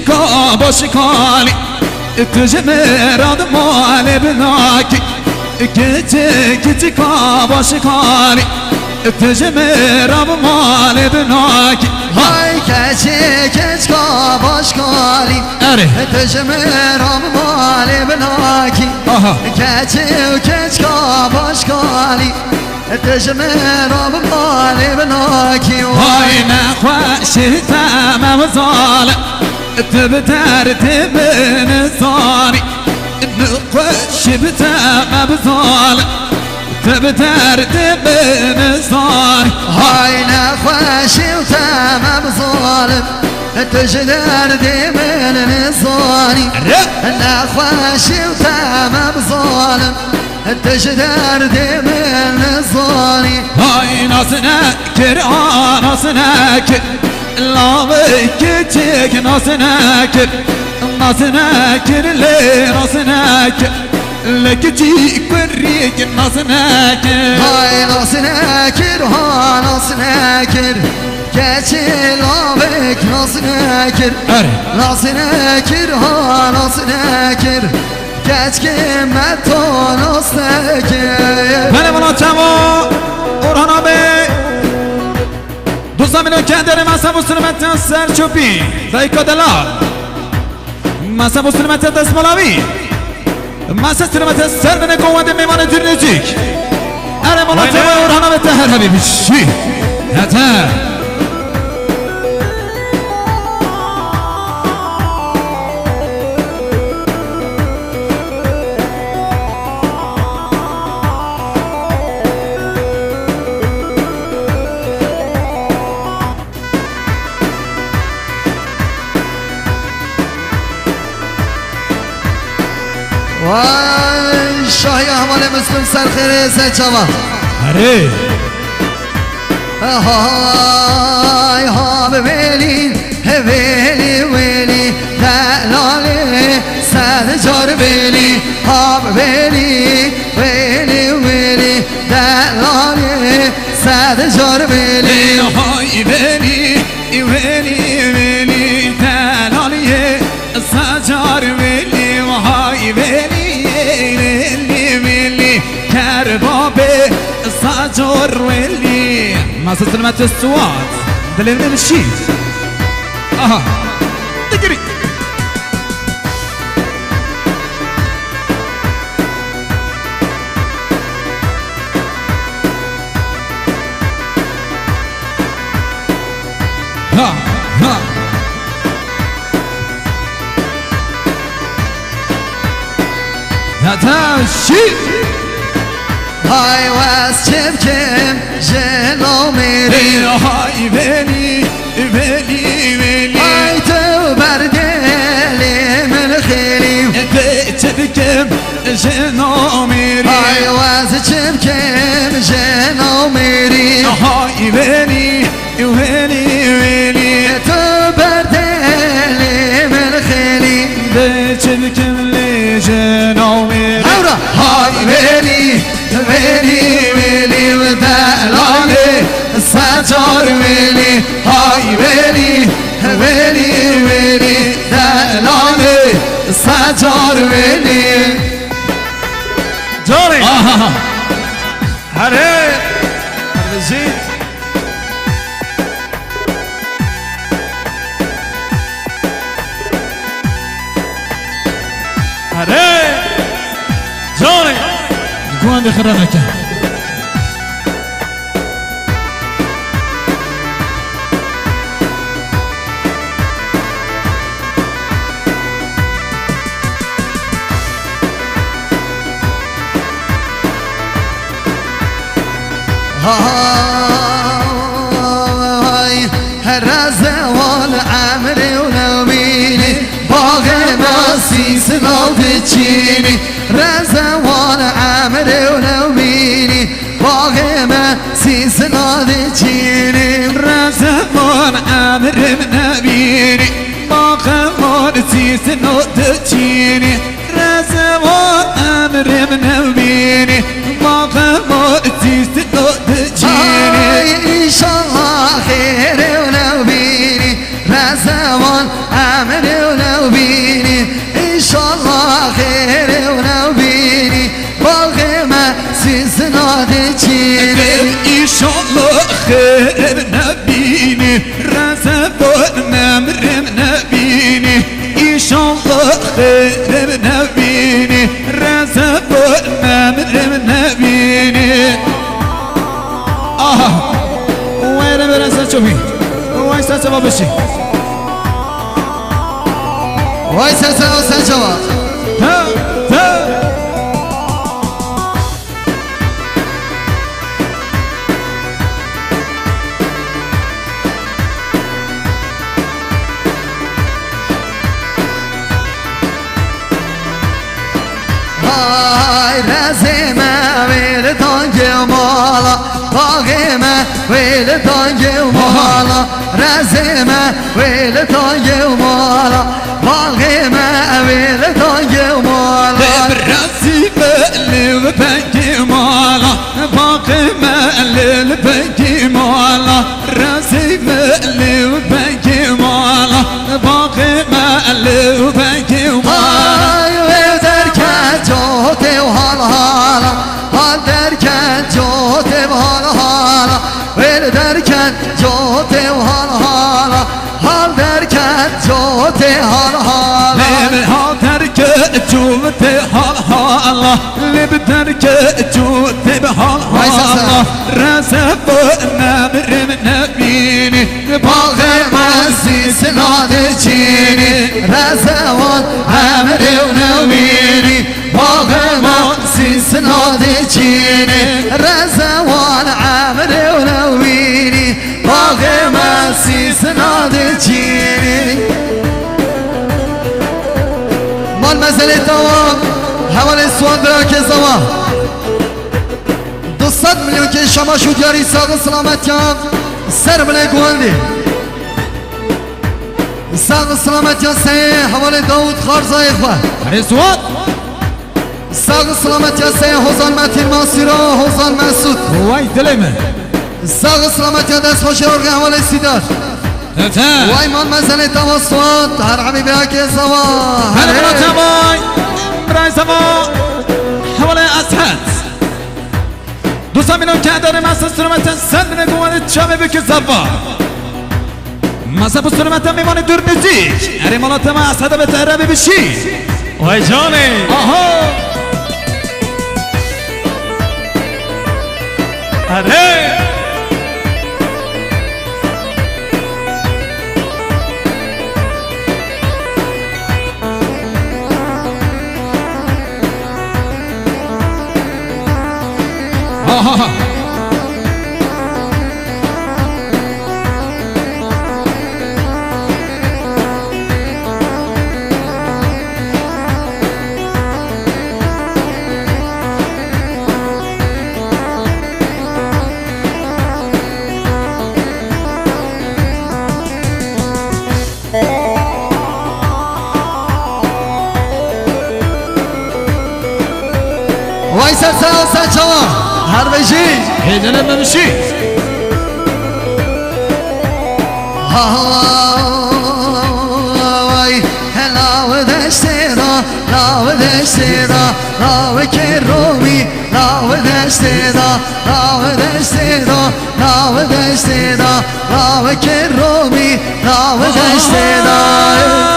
کا باشی کالی تجمراد مال بناکی کچی کا باشی کالی تجمراد مال بناکی های کچی کا باش کالی تجمراد مال بناکی کچی کا باش کالی تجمراد مال بناکی های نخواشی تمام ظالم تبتر تبن ثاني نقش بتام بظالم تبتر تبن ثاني هاي نخوش وتام بظالم تجدر تبن ثاني نخوش وتام بظالم تجدر تبن ثاني هاي ناس نكر ناس نكر لا بكتك ناس ناكر ناس ناكر لي ناس ناكر لك تجيك بريك ناس ناكر هاي ناس ناكر ها ناس ناكر كتي لا بك ناس ناكر ناس ناكر ها ناس ناكر كتك متى ناس ناكر بله مناتما قرآن بی دوستان اینو که داره مذهب و سلامت سرچوبی زایکا دلال مذهب و سلامت دستمالاوی مذهب سلامت سردن قوت میمان درنجیک اره مناطق اورهانا به تهر حبیبی شی هتر وای شاهی احوال مسلم سرخیره سچما اره های ها ببینی ویلی ویلی دلالی صد جار ویلی ها ببینی ویلی ویلی دلالی صد جار ویلی های ویلی ویلی ویلی دلالی صد جار ویلی های ویلی بابي صاجر ويلي ما سلمت السواد دليلنا الشيء اها تجري ها ها هذا الشيء های واسچم کم جلو میری های ولی ولی ولی های تو بردلی من خیلی بیچه کم جلو میری های واسچم کم جلو میری های ولی ولی ولی تو بردلی من خیلی بیچه کم جلو میری های ولی ویلی ویلی و دلالی سجار ویلی های ویلی ویلی ویلی دلالی سجار ویلی جاری هره زید هره جاری گوانده خرانه کن های هر زوال عمری و نوینی باغ ماسیس ناو چینی رزوال عمری و نوینی باغ ماسیس ناو چینی رزوال عمری و نوینی باغ ماسیس ناو چینی رزوال عمری و نوینی باغ ماسیس ناو إن شاء الله خير ونبيني رزوان عمري چینی ایشالله خیر نبینی رزبان نمرم نبینی ایشالله خیر نبینی رزبان نمرم نبینی آها ویره برسه چوبی وای سرسه با بشی وای سرسه با سرسه با های رزمه ویل تانگه مالا باغمه ویل تانگه مالا رزمه ویل تانگه مالا باغمه ویل تانگه مالا رزمه لیو بنگی مالا باغمه لیو بنگی مالا رزمه لیو بنگی مالا باغمه لیو بنگی مالا جوته و حال حالا حال درکن جوته و حال حالا ویل درکن جوته و حال حالا حال درکن جوته حال حالا لب حال درکن جوته حال حالا لب درکن جوته حال حالا رزب نمرم نبینی باغ مسی سناد چینی رزوان امر نوینی باغ مسی سناد چینی رزوان امر نوینی باغ مسی سناد چینی مال مسئله تمام حوال سوان براک زمان 200 میلیون که شما شد یاری ساق سلامت یام سر بله گواندی ساق سلامت یام سه حوال داود خارزای اخوان رزوان ساق سلامت یام سه حوزان متین ماسیرا حوزان مسعود وای دلمه ساق سلامت یام دست خوش ارگه حوال سیدار وای من مزنه تماسوان هر عمی براک زمان هر برای برای زمان حوال اسحت 200 میلیون که داره مسا سرمت سند نگوان چامه بکی زبا مسا بو سرمت میمانه دور نزیک اره مالات ما اسحت به تهربی بشی وای جانه آها اره آها وای سر جوان هر بشی هیدنه بمشی وای هلاو دشته دا لاو دشته دا لاو که رومی لاو دشته دا لاو دشته دا لاو دشته دا لاو که رومی لاو دشته دا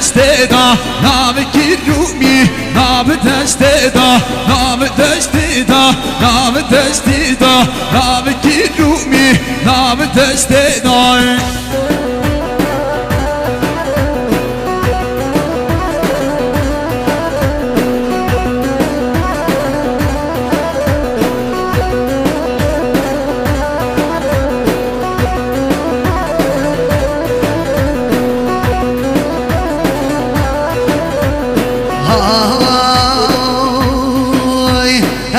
دشتیدا نام کی رومی نام دشتیدا نام دشتیدا نام دشتیدا نام کی رومی نام دشتیدا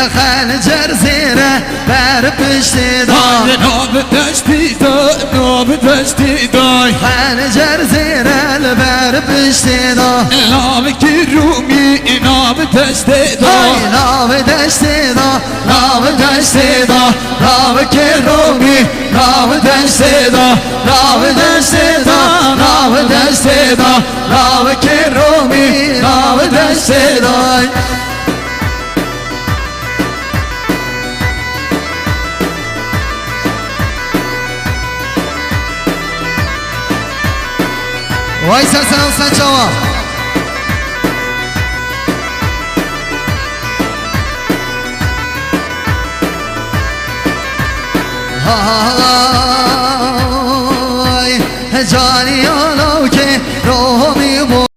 خنجر زیره بر پشت دای نام دشتی دای نام دشتی دای خنجر زیره بر پشت دای نام کی رومی نام دشتی دای نام دشتی دای نام دشتی دای نام کی رومی نام دشتی دای نام دشتی دای نام دشتی دای نام کی وای سلام سنجاوا ها ها ها